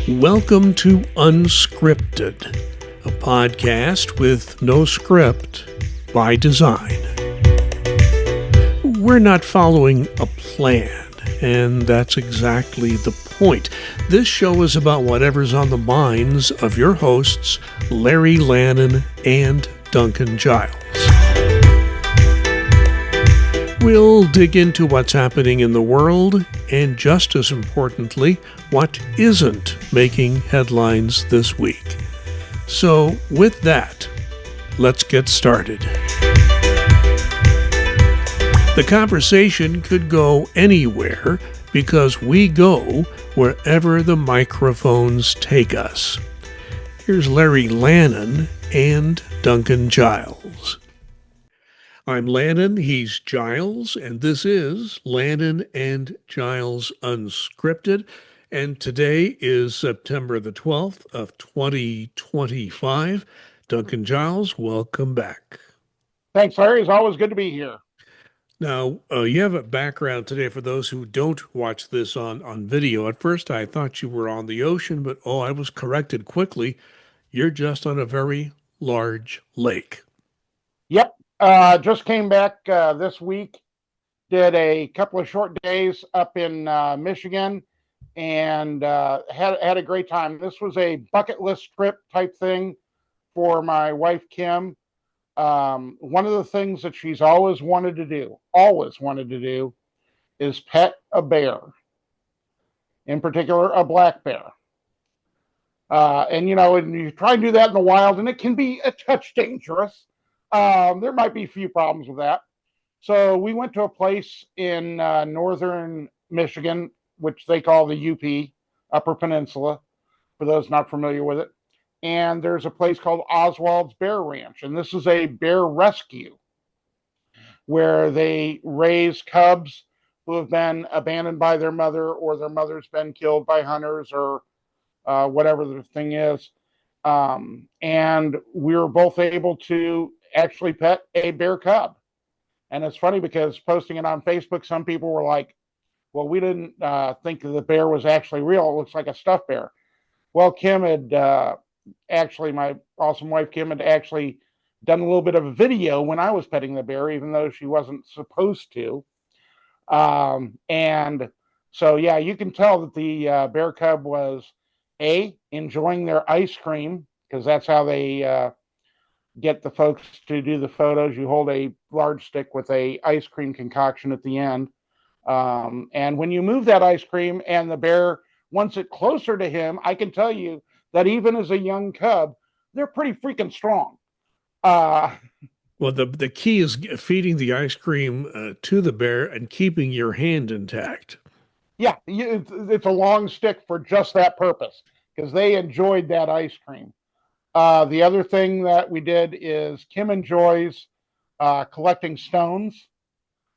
Welcome to Unscripted, a podcast with no script by design. We're not following a plan, and that's exactly the point. This show is about whatever's on the minds of your hosts, Larry Lannan and Duncan Giles. We'll dig into what's happening in the world, and just as importantly, what isn't making headlines this week. So, with that, let's get started. The conversation could go anywhere because we go wherever the microphones take us. Here's Larry Lannan and Duncan Giles. I'm Lannan, he's Giles, and this is Lannan and Giles Unscripted. And today is September the 12th of 2025. Duncan Giles, welcome back. Thanks, Larry. It's always good to be here. Now, you have a background today for those who don't watch this on video. At first, I thought you were on the ocean, but I was corrected quickly. You're just on a very large lake. Yep. Just came back this week. Did a couple of short days up in Michigan and had a great time. This was a bucket list trip type thing for my wife, Kim. One of the things that she's always wanted to do, is pet a bear, in particular, a black bear. And you try and do that in the wild, and it can be a touch dangerous. There might be a few problems with that. So we went to a place in northern Michigan, which they call the UP, Upper Peninsula, for those not familiar with it. And there's a place called Oswald's Bear Ranch. And this is a bear rescue where they raise cubs who have been abandoned by their mother, or their mother's been killed by hunters, or whatever the thing is. And we were both able to actually pet a bear cub. And it's funny because posting it on Facebook, some people were like, well, we didn't think the bear was actually real. It looks like a stuffed bear. Well, Kim had my awesome wife, Kim, had actually done a little bit of a video when I was petting the bear, even though she wasn't supposed to. And so, yeah, you can tell that the bear cub was enjoying their ice cream, because that's how they get the folks to do the photos. You hold a large stick with a ice cream concoction at the end. And when you move that ice cream and the bear wants it closer to him, I can tell you that even as a young cub, they're pretty freaking strong. Well, the key is feeding the ice cream to the bear and keeping your hand intact. Yeah, it's a long stick for just that purpose, because they enjoyed that ice cream. The other thing that we did is Kim enjoys collecting stones.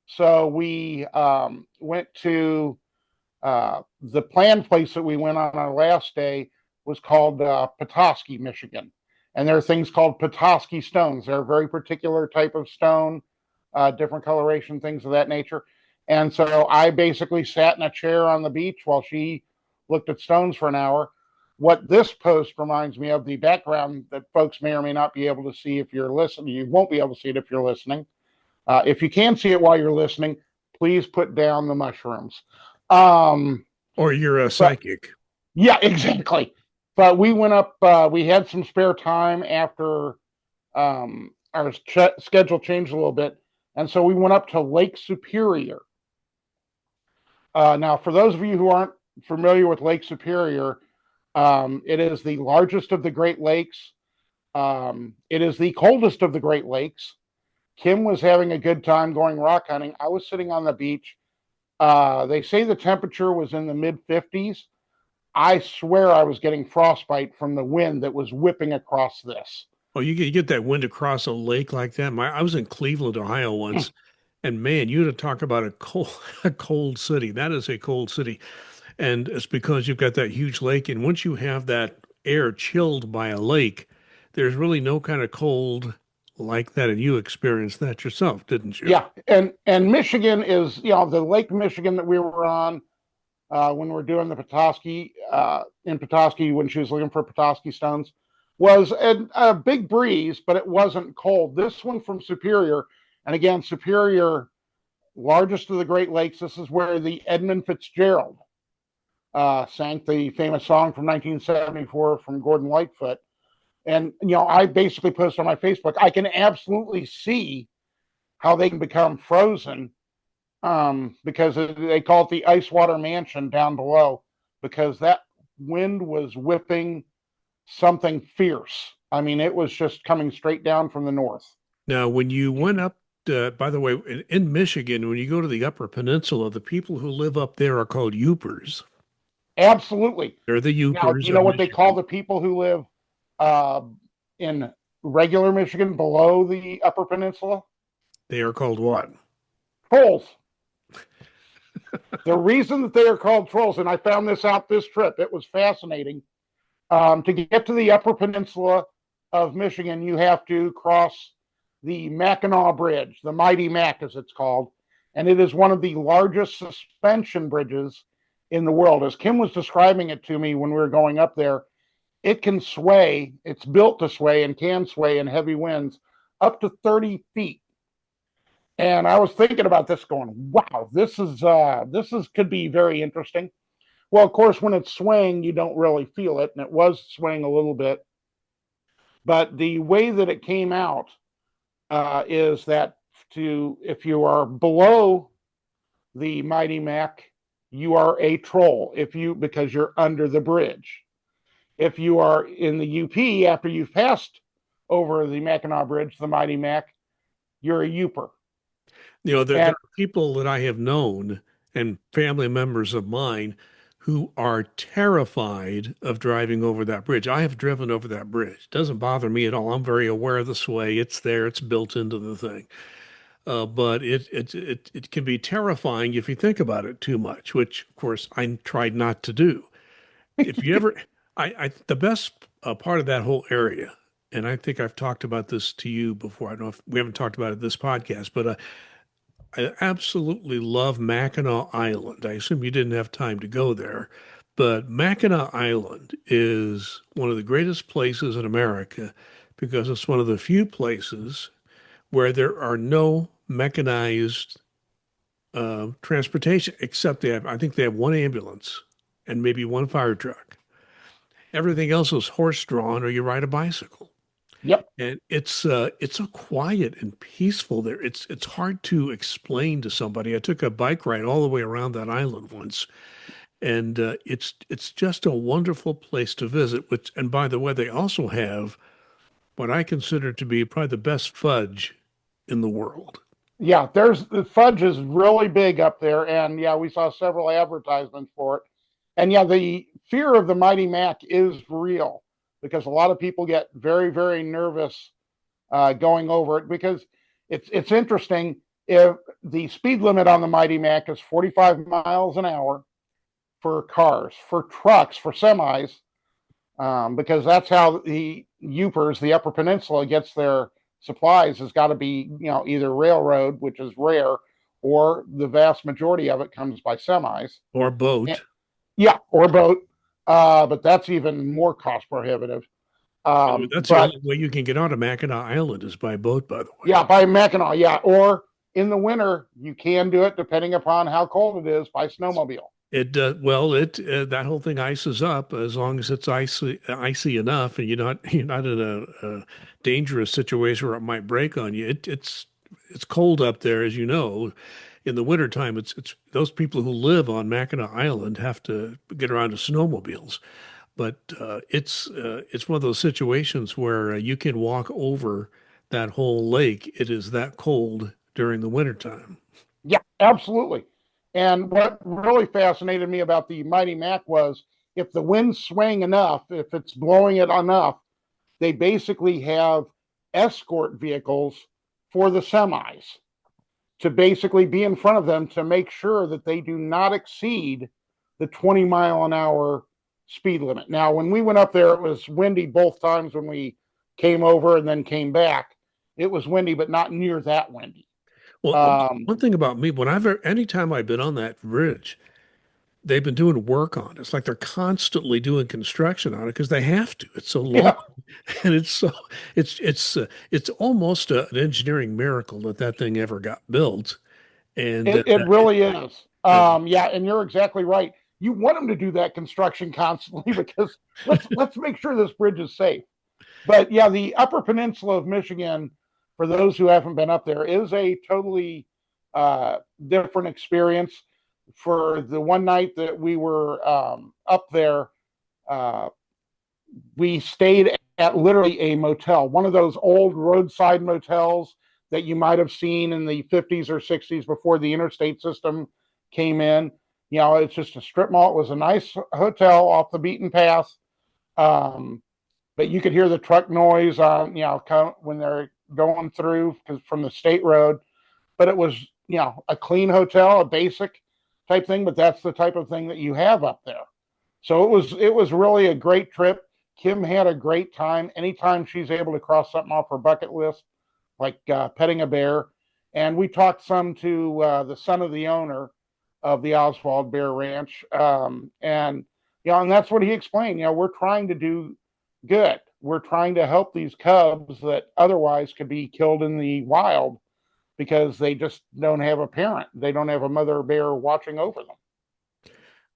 So we went to the planned place that we went on our last day was called Petoskey, Michigan. And there are things called Petoskey stones. They're a very particular type of stone, different coloration, things of that nature. And so I basically sat in a chair on the beach while she looked at stones for an hour. What this post reminds me of, the background that folks may or may not be able to see if you're listening. You won't be able to see it if you're listening. If you can see it while you're listening, please put down the mushrooms. Or you're a psychic. Yeah, exactly. But we went up, we had some spare time after our schedule changed a little bit. And so we went up to Lake Superior. Now, for those of you who aren't familiar with Lake Superior, it is the largest of the Great Lakes. It is the coldest of the Great Lakes. Kim was having a good time going rock hunting. I was sitting on the beach. They say the temperature was in the mid-50s. I swear I was getting frostbite from the wind that was whipping across this. Oh, you get that wind across a lake like that? I was in Cleveland, Ohio once, and man, you talk about a cold city. That is a cold city. And it's because you've got that huge lake. And once you have that air chilled by a lake, there's really no kind of cold like that. And you experienced that yourself, didn't you? Yeah. And Michigan is, the Lake Michigan that we were on when we're doing the Petoskey, in Petoskey when she was looking for Petoskey stones, was a big breeze, but it wasn't cold. This one from Superior, and again, Superior, largest of the Great Lakes. This is where the Edmund Fitzgerald sang the famous song from 1974 from Gordon Lightfoot. And, I basically posted on my Facebook, I can absolutely see how they can become frozen, because they call it the ice water mansion down below, because that wind was whipping something fierce. I mean, it was just coming straight down from the north. Now, when you went up, by the way, in Michigan, when you go to the Upper Peninsula, the people who live up there are called Yoopers. Absolutely. They're the Now, do Yoopers you know of what they call Michigan. the people who live in regular Michigan below the Upper Peninsula? They are called what? Trolls. The reason that they are called trolls, and I found this out this trip, it was fascinating. To get to the Upper Peninsula of Michigan, you have to cross the Mackinac Bridge, the Mighty Mac, as it's called, and it is one of the largest suspension bridges in the world. As Kim was describing it to me when we were going up there, it can sway. It's built to sway and can sway in heavy winds up to 30 feet. And I was thinking about this, going, "Wow, this is could be very interesting." Well, of course, when it's swaying, you don't really feel it, and it was swaying a little bit. But the way that it came out is that if you are below the Mighty Mac, you are a troll because you're under the bridge. If you are in the UP after you've passed over the Mackinac Bridge, the Mighty Mac, you're a Yooper. There are people that I have known and family members of mine who are terrified of driving over that bridge. I have driven over that bridge. It doesn't bother me at all. I'm very aware of the sway. It's there. It's built into the thing. But it can be terrifying if you think about it too much, which of course I tried not to do. If you ever, the best part of that whole area, and I think I've talked about this to you before. I don't know if we haven't talked about it this podcast, but I absolutely love Mackinac Island. I assume you didn't have time to go there, but Mackinac Island is one of the greatest places in America because it's one of the few places where there are no mechanized transportation, except I think they have one ambulance and maybe one fire truck. Everything else is horse-drawn or you ride a bicycle. Yep. And it's so quiet and peaceful there. It's hard to explain to somebody. I took a bike ride all the way around that island once, and it's just a wonderful place to visit. And by the way, they also have what I consider to be probably the best fudge in the world. Yeah, the fudge is really big up there, and yeah, we saw several advertisements for it. And yeah, the fear of the Mighty Mac is real because a lot of people get very, very nervous going over it because it's interesting. If the speed limit on the Mighty Mac is 45 miles an hour for cars, for trucks, for semis, because that's how the Yoopers, the Upper Peninsula, gets their supplies, has got to be, either railroad, which is rare, or the vast majority of it comes by semis. Or boat. And, yeah, or boat. But that's even more cost prohibitive. That's the only way you can get out of Mackinac Island is by boat, by the way. Yeah, by Mackinac, yeah. Or in the winter, you can do it, depending upon how cold it is, by snowmobile. That whole thing ices up as long as it's icy enough, and you're not in a dangerous situation where it might break on you. It's cold up there, as you know. In the wintertime, it's those people who live on Mackinac Island have to get around to snowmobiles. But it's one of those situations where you can walk over that whole lake. It is that cold during the wintertime. Yeah, absolutely. And what really fascinated me about the Mighty Mac was if the wind's swaying enough, if it's blowing it enough, they basically have escort vehicles for the semis to basically be in front of them to make sure that they do not exceed the 20-mile-an-hour speed limit. Now, when we went up there, it was windy both times when we came over and then came back. It was windy, but not near that windy. Well, one thing about me, anytime I've been on that bridge, they've been doing work on it. It's like they're constantly doing construction on it because they have to. It's so long, Yeah, and it's almost an engineering miracle that that thing ever got built. And it really is. uh, Yeah, and you're exactly right. You want them to do that construction constantly because let's make sure this bridge is safe. But yeah, the Upper Peninsula of Michigan, for those who haven't been up there, is a totally different experience. For the one night that we were up there, uh, we stayed at literally a motel, one of those old roadside motels that you might have seen in the 50s or 60s before the interstate system came in. You know, it's just a strip mall. It was a nice hotel off the beaten path. Um, but you could hear the truck noise on, when they're going through from the state road. But it was, a clean hotel, a basic type thing. But that's the type of thing that you have up there. So it was really a great trip. Kim had a great time. Anytime she's able to cross something off her bucket list, like petting a bear. And we talked some to the son of the owner of the Oswald Bear Ranch. And that's what he explained. We're trying to do good. We're trying to help these cubs that otherwise could be killed in the wild because they just don't have a parent. They don't have a mother bear watching over them.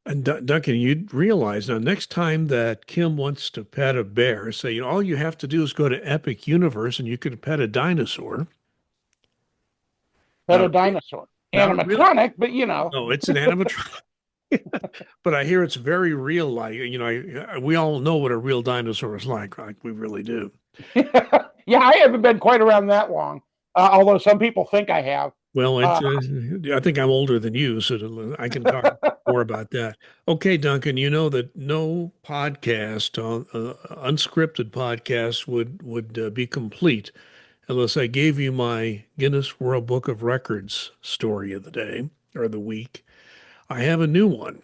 And Duncan, you'd realize now next time that Kim wants to pet a bear, say, all you have to do is go to Epic Universe and you could pet a dinosaur. Pet a dinosaur. Animatronic, but No, it's an animatronic. But I hear it's very real. Like, we all know what a real dinosaur is like we really do. Yeah, I haven't been quite around that long, although some people think I have. Well, I think I'm older than you, so I can talk more about that. Okay, Duncan, you know that no podcast, unscripted podcast, would be complete unless I gave you my Guinness World Book of Records story of the day or the week. I have a new one.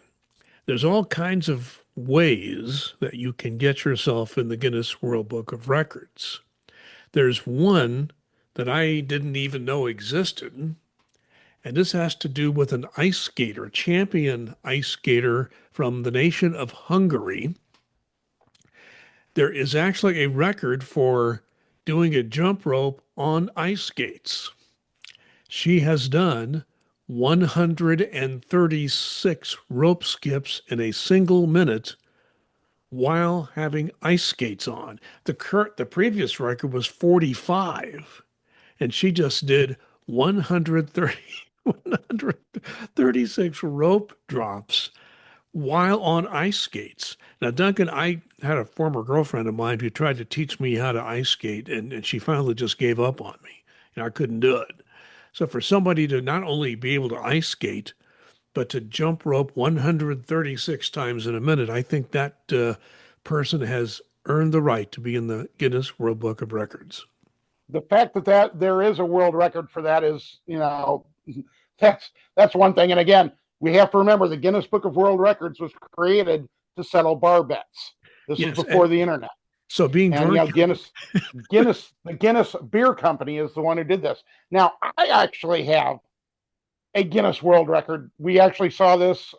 There's all kinds of ways that you can get yourself in the Guinness World Book of Records. There's one that I didn't even know existed, and this has to do with an ice skater, a champion ice skater from the nation of Hungary. There is actually a record for doing a jump rope on ice skates. She has done 136 rope skips in a single minute while having ice skates on. The previous record was 45, and she just did 136 rope drops while on ice skates. Now, Duncan, I had a former girlfriend of mine who tried to teach me how to ice skate, and she finally just gave up on me. I couldn't do it. So for somebody to not only be able to ice skate, but to jump rope 136 times in a minute, I think that person has earned the right to be in the Guinness World Book of Records. The fact that there is a world record for that is, that's one thing. And again, we have to remember the Guinness Book of World Records was created to settle bar bets. This is before the internet. So being and the Guinness Beer Company is the one who did this. Now, I actually have a Guinness World Record. We actually saw this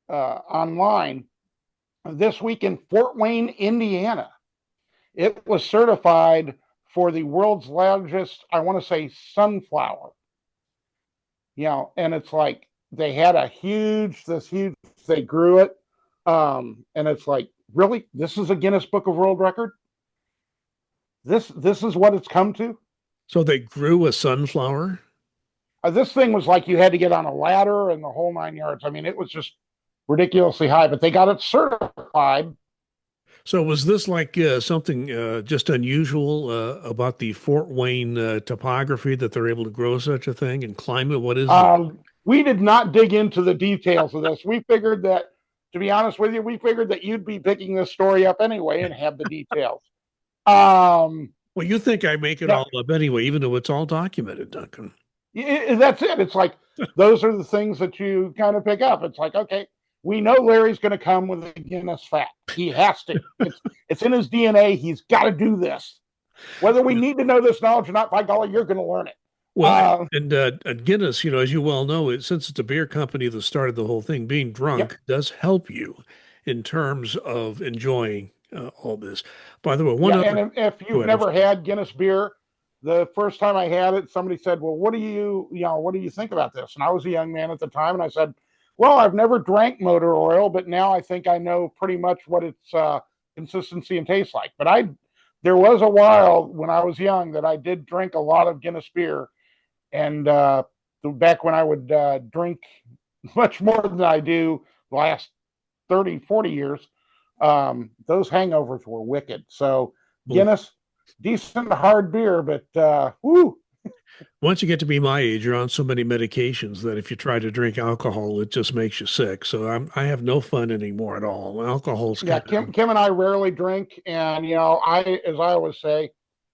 online this week in Fort Wayne, Indiana. It was certified for the world's largest, I want to say, sunflower. And it's like they had they grew it. And it's like, really? This is a Guinness Book of World Record? This is what it's come to? So they grew a sunflower? This thing was like you had to get on a ladder and the whole 9 yards. I mean, it was just ridiculously high, but they got it certified. So was this like something just unusual about the Fort Wayne topography that they're able to grow such a thing and climate? What is it? We did not dig into the details of this. We figured that, to be honest with you, you'd be picking this story up anyway and have the details. Well, you think I make it all up anyway, even though it's all documented, Duncan. That's it. It's like those are the things that you kind of pick up. It's like, okay, we know Larry's going to come with a Guinness fact. He has to. It's in his DNA. He's got to do this. Whether we need to know this knowledge or not, by golly, you're going to learn it. Well, Uh, and Guinness, as you well know, since it's a beer company that started the whole thing, being yep. drunk does help you in terms of enjoying all this. By the way, one Yeah, other. and if Go you've ahead. I'm never sorry. had Guinness beer, the first time I had it, somebody said, "Well, what do you think about this?" And I was a young man at the time, and I said, "Well, I've never drank motor oil, but now I think I know pretty much what its consistency and taste like." But there was a while when I was young that I did drink a lot of Guinness beer, and back when I would drink much more than I do the last 30, 40 years, those hangovers were wicked. So Well, Guinness, decent hard beer, but whoo. once you get to be my age, you're on so many medications that if you try to drink alcohol, it just makes you sick. So I have no fun anymore at all. Alcohol's Yeah, kind Kim, of Kim and I rarely drink, and as I always say,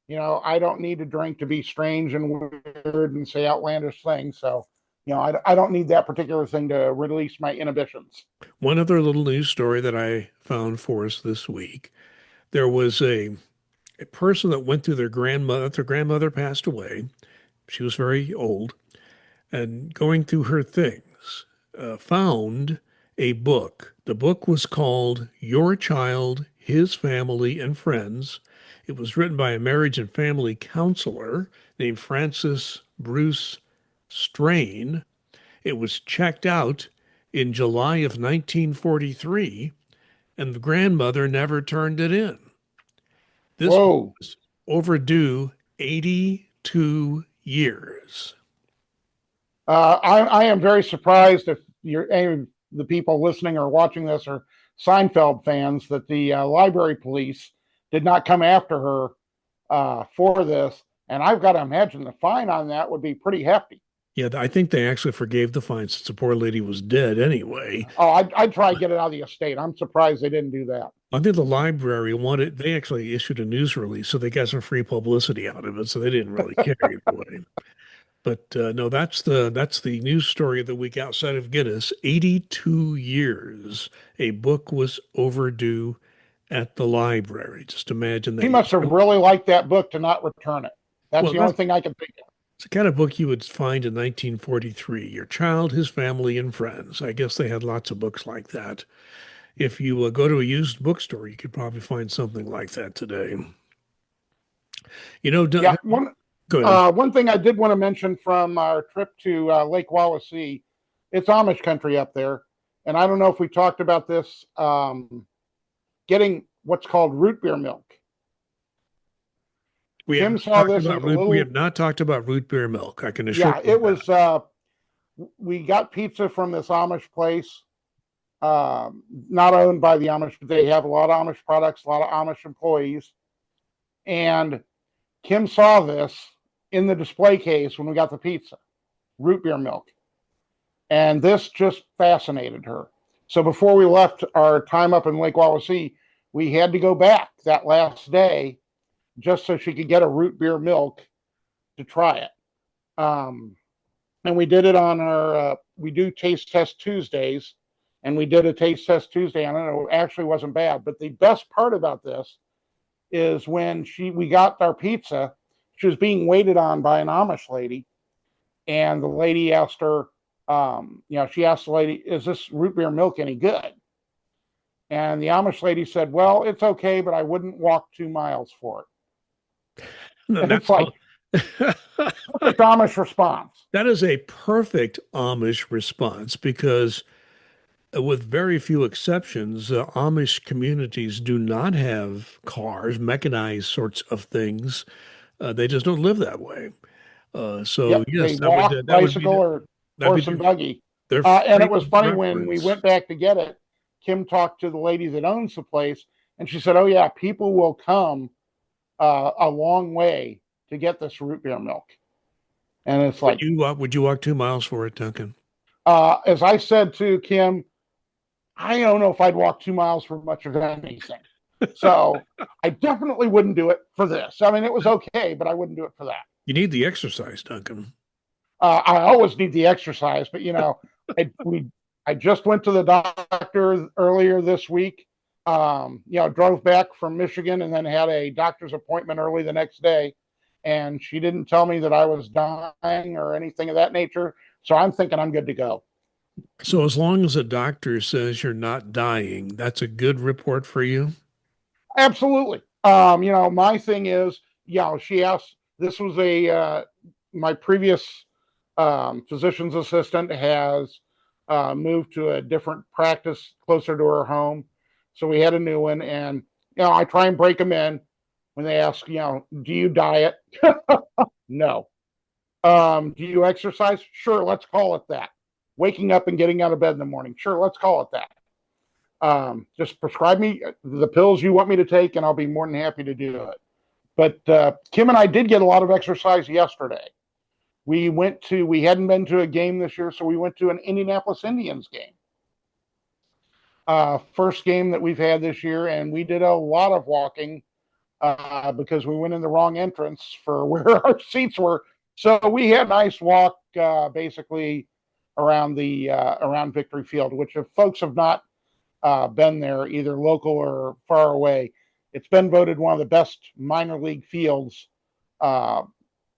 I don't need to drink to be strange and weird and say outlandish things. So, I don't need that particular thing to release my inhibitions. one other little news story that I found for us this week. There was a person that went through their grandmother passed away. She was very old, and going through her things, found a book. The book was called Your Child, His Family, and Friends. It was written by a marriage and family counselor named Francis Bruce Strain. It was checked out in July of 1943, and the grandmother never turned it in. This Whoa. was overdue 82 years. I am very surprised if any of the people listening or watching this are Seinfeld fans that the library police did not come after her for this. And I've got to imagine the fine on that would be pretty hefty. Yeah, I think they actually forgave the fine since the poor lady was dead anyway. Oh, I'd try to get it out of the estate. I'm surprised they didn't do that. I think the library they actually issued a news release, so they got some free publicity out of it, so they didn't really care either way. But no, that's the news story of the week outside of Guinness. 82 years. A book was overdue at the library. Just imagine He that. must have really liked that book to not return it. That's Well, the only thing I can think of. it's the kind of book you would find in 1943. Your child, his family, and friends. I guess they had lots of books like that. If you go to a used bookstore, you could probably find something like that today. You know, Yeah, one go ahead. one thing I did want to mention from our trip to Lake Wawasee, it's Amish country up there, and I don't know if we talked about this. Getting what's called root beer milk. Kim saw this as a We little. have not talked about root beer milk. I can assure Yeah, you it that. was. We got pizza from this Amish place, not owned by the Amish, but they have a lot of Amish products, a lot of Amish employees, and Kim saw this in the display case when we got the pizza, root beer milk. And this just fascinated her. So before we left our time up in Lake Wawasee, we had to go back that last day just so she could get a root beer milk to try it. And we did it on we do taste test Tuesdays, and we did a taste test Tuesday. I don't know, it actually wasn't bad. But the best part about this is when we got our pizza, she was being waited on by an Amish lady, and the lady asked her, she asked the lady, "Is this root beer milk any good?" And the Amish lady said, "Well, it's okay, but I wouldn't walk 2 miles for it." No, And it's that's like all. perfect Amish response. That is a perfect Amish response because, with very few exceptions, Amish communities do not have cars, mechanized sorts of things. They just don't live that way. So Yep, yes, they walk, that would be bicycle, or that'd be horse and buggy. their And it frame was of funny when we reference. went back to get it. Kim talked to the lady that owns the place, and she said, "Oh yeah, people will come a long way to get this root beer milk." And it's like, Would you walk 2 miles for it, Duncan? as I said to Kim, I don't know if I'd walk 2 miles for much of anything. So I definitely wouldn't do it for this. I mean, it was okay, but I wouldn't do it for that. You need the exercise, Duncan. I always need the exercise, but I just went to the doctor earlier this week. Drove back from Michigan and then had a doctor's appointment early the next day. and she didn't tell me that I was dying or anything of that nature. So I'm thinking I'm good to go. So as long as a doctor says you're not dying, that's a good report for you? Absolutely. My thing is, she asked, this was my previous physician's assistant has moved to a different practice closer to her home. So we had a new one. And, I try and break them in when they ask, do you diet? No. Do you exercise? Sure, let's call it that. Waking up and getting out of bed in the morning? Sure, let's call it that. Just prescribe me the pills you want me to take, and I'll be more than happy to do it. But Kim and I did get a lot of exercise yesterday. We hadn't been to a game this year, so we went to an Indianapolis Indians game. First game that we've had this year, and we did a lot of walking because we went in the wrong entrance for where our seats were. So we had a nice walk basically around Victory Field, which if folks have not been there, either local or far away, it's been voted one of the best minor league fields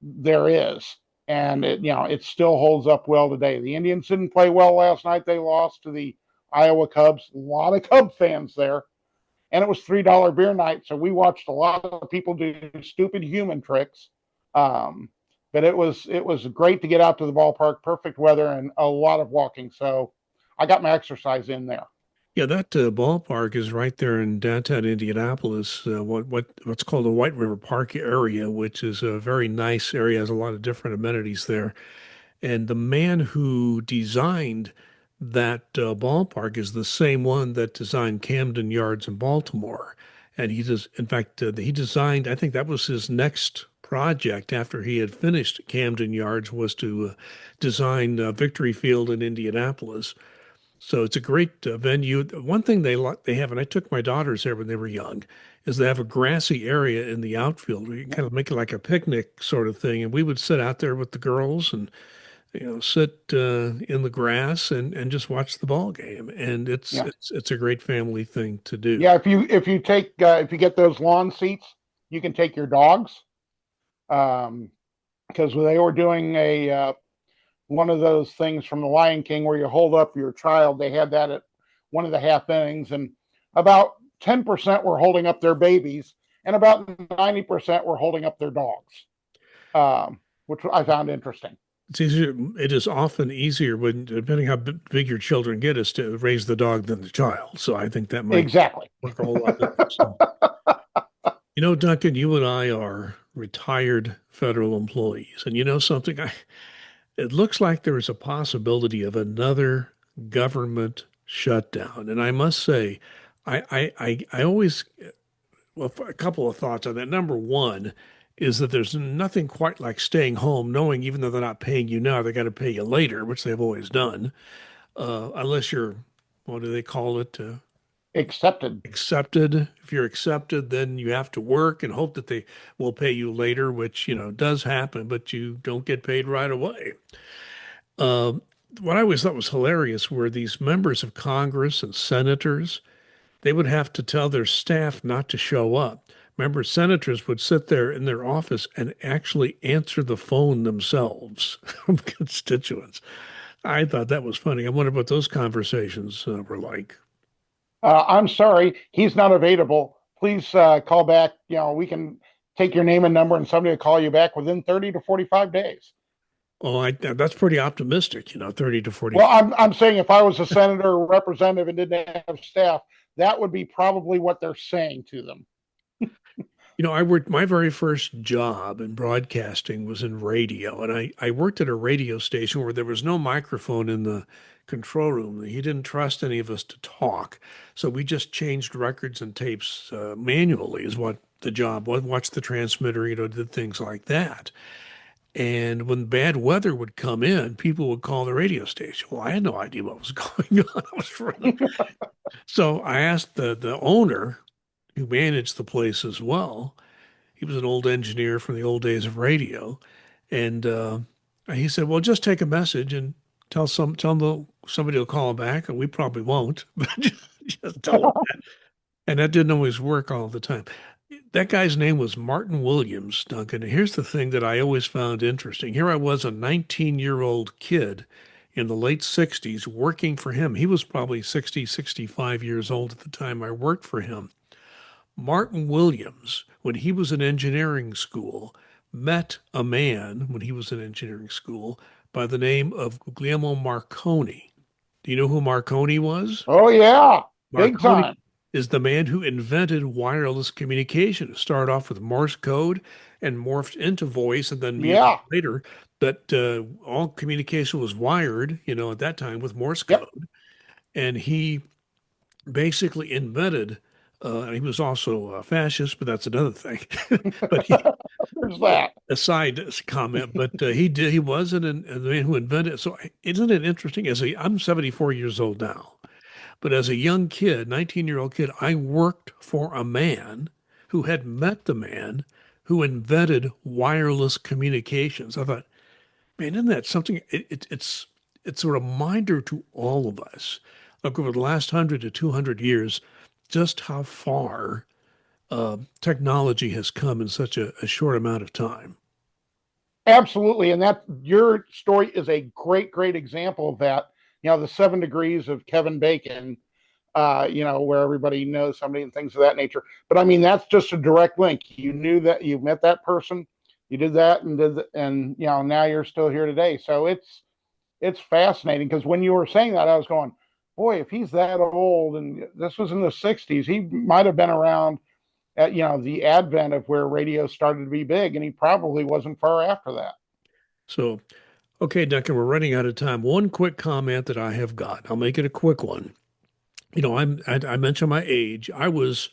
there is. And it still holds up well today. The Indians didn't play well last night. They lost to the Iowa Cubs. A lot of Cub fans there. And it was $3 beer night. So we watched a lot of people do stupid human tricks. But it was great to get out to the ballpark, perfect weather, and a lot of walking. So I got my exercise in there. Yeah, that ballpark is right there in downtown Indianapolis, what's called the White River Park area, which is a very nice area, has a lot of different amenities there. And the man who designed that ballpark is the same one that designed Camden Yards in Baltimore. And in fact, he designed, I think that was his next project after he had finished Camden Yards was to design Victory Field in Indianapolis. So it's a great venue. One thing they have, and I took my daughters there when they were young, is they have a grassy area in the outfield where you can kind of make it like a picnic sort of thing. And we would sit out there with the girls and sit in the grass and just watch the ball game. And Yeah. it's a great family thing to do. Yeah, if you get those lawn seats, you can take your dogs. Because they were doing a one of those things from the Lion King where you hold up your child. They had that at one of the half innings, and about 10% were holding up their babies, and about 90% were holding up their dogs, which I found interesting. It's easier. It is often easier when, depending how big your children get, is to raise the dog than the child. So I think that might Exactly. work a whole lot better. So, Duncan, you and I are retired federal employees, and you know something? It looks like there is a possibility of another government shutdown. And I must say, I always, well, a couple of thoughts on that. Number one is that there's nothing quite like staying home, knowing even though they're not paying you now, they got to pay you later, which they've always done, unless you're, what do they call it? Accepted. Accepted. If you're accepted, then you have to work and hope that they will pay you later, which, does happen, but you don't get paid right away. Uh, what I always thought was hilarious were these members of Congress and senators, they would have to tell their staff not to show up. Remember, senators would sit there in their office and actually answer the phone themselves from constituents. I thought that was funny. I wonder what those conversations were like. I'm sorry, he's not available. Please call back. We can take your name and number, and somebody will call you back within 30 to 45 days. Oh, that's pretty optimistic, 30 to 40. Well, I'm saying if I was a senator or representative and didn't have staff, that would be probably what they're saying to them. I worked my very first job in broadcasting was in radio, and I worked at a radio station where there was no microphone in the control room. He didn't trust any of us to talk, so we just changed records and tapes manually is what the job was. Watched the transmitter, did things like that. And when bad weather would come in, people would call the radio station. Well, I had no idea what was going on. So I asked the owner who managed the place as well. He was an old engineer from the old days of radio. And he said, well, just take a message and tell them somebody will call back. And we probably won't, but just tell them that. And that didn't always work all the time. That guy's name was Martin Williams, Duncan. And here's the thing that I always found interesting. Here I was, a 19-year-old kid in the late 60s working for him. He was probably 60, 65 years old at the time I worked for him. Martin Williams, when he was in engineering school, met a man when he was in engineering school by the name of Guglielmo Marconi. Do you know who Marconi was? Oh yeah, big Marconi time. is the man who invented wireless communication. It started off with Morse code and morphed into voice, and then years Yeah. later, that all communication was wired, at that time with Morse Yep. code. And he basically invented, he was also a fascist, but that's another thing. But There's that. a side comment, but he was the man who invented it. So isn't it interesting? I'm 74 years old now. But as a young kid, 19-year-old kid, I worked for a man who had met the man who invented wireless communications. I thought, man, isn't that something? It's a reminder to all of us, like over the last 100 to 200 years, just how far technology has come in such a short amount of time. Absolutely. And that your story is a great, great example of that. The 7 degrees of Kevin Bacon, where everybody knows somebody and things of that nature. But I mean, that's just a direct link. You knew that you met that person, you did that and now you're still here today. So it's fascinating because when you were saying that, I was going, boy, if he's that old and this was in the 60s, he might have been around at the advent of where radio started to be big, and he probably wasn't far after that. So, okay, Duncan, we're running out of time. One quick comment that I have got. I'll make it a quick one. I mentioned my age. I was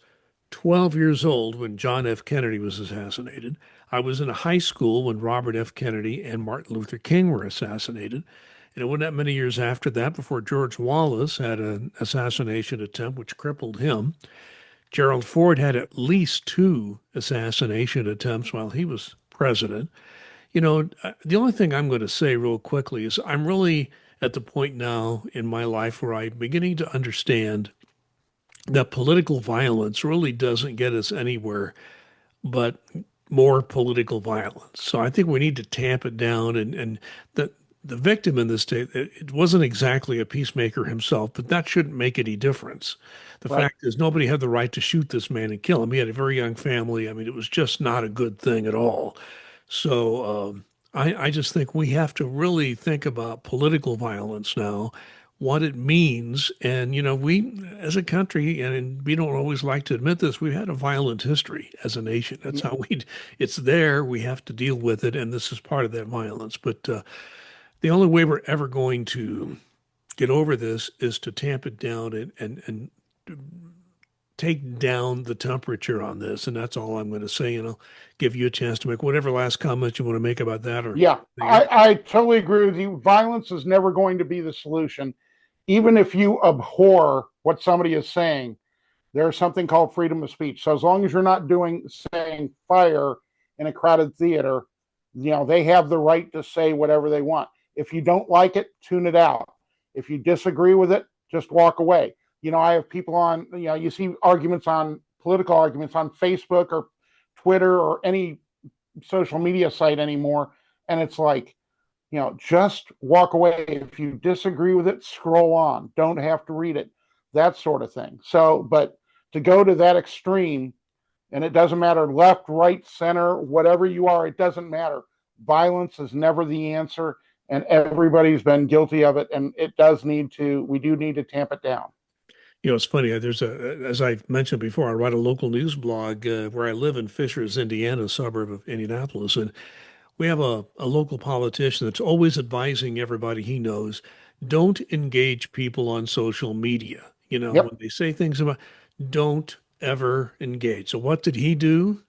12 years old when John F. Kennedy was assassinated. I was in a high school when Robert F. Kennedy and Martin Luther King were assassinated. And it wasn't that many years after that before George Wallace had an assassination attempt which crippled him. Gerald Ford had at least two assassination attempts while he was president. The only thing I'm going to say real quickly is I'm really at the point now in my life where I'm beginning to understand that political violence really doesn't get us anywhere but more political violence. So I think we need to tamp it down. And the victim in this state, it wasn't exactly a peacemaker himself, but that shouldn't make any difference. The Right. fact is, nobody had the right to shoot this man and kill him. He had a very young family. I mean, it was just not a good thing at all. So I just think we have to really think about political violence now, what it means. And, we, as a country, and we don't always like to admit this, we've had a violent history as a nation. That's how it's there. We have to deal with it. And this is part of that violence. But the only way we're ever going to get over this is to tamp it down and take down the temperature on this. And that's all I'm going to say. And I'll give you a chance to make whatever last comment you want to make about that or Yeah, anything else. I totally agree with you. Violence is never going to be the solution. Even if you abhor what somebody is saying, there's something called freedom of speech. So as long as you're not saying fire in a crowded theater, they have the right to say whatever they want. If you don't like it, tune it out. If you disagree with it, just walk away. I have people on, you see political arguments on Facebook or Twitter or any social media site anymore. And it's like, just walk away. If you disagree with it, scroll on. Don't have to read it. That sort of thing. So, but to go to that extreme, and it doesn't matter left, right, center, whatever you are, it doesn't matter. Violence is never the answer, and everybody's been guilty of it. And we do need to tamp it down. It's funny. As I mentioned before, I write a local news blog where I live in Fishers, Indiana, a suburb of Indianapolis. And we have a local politician that's always advising everybody he knows, don't engage people on social media. Yep. When they say things about, don't ever engage. So what did he do?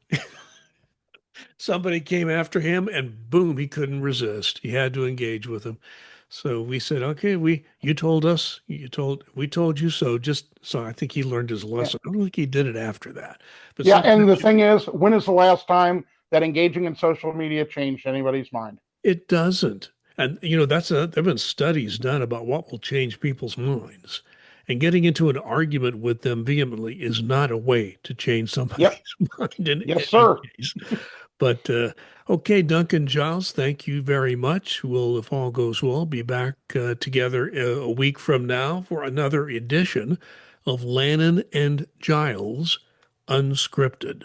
Somebody came after him and boom, he couldn't resist. He had to engage with him. So we said, okay, we told you so. Just so I think he learned his Yeah. lesson. I don't think he did it after that. But Yeah. And the sometimes thing is, when is the last time that engaging in social media changed anybody's mind? it doesn't. And there've been studies done about what will change people's minds. And getting into an argument with them vehemently is not a way to change somebody's mind in Yes, any sir. case. But okay, Duncan Giles, thank you very much. We'll, if all goes well, be back together a week from now for another edition of Lannan and Giles Unscripted.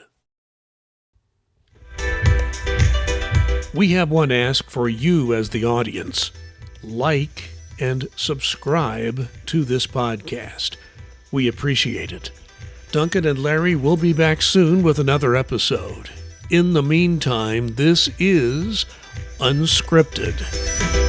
We have one ask for you as the audience. Like and subscribe to this podcast. We appreciate it. Duncan and Larry will be back soon with another episode. In the meantime, this is Unscripted.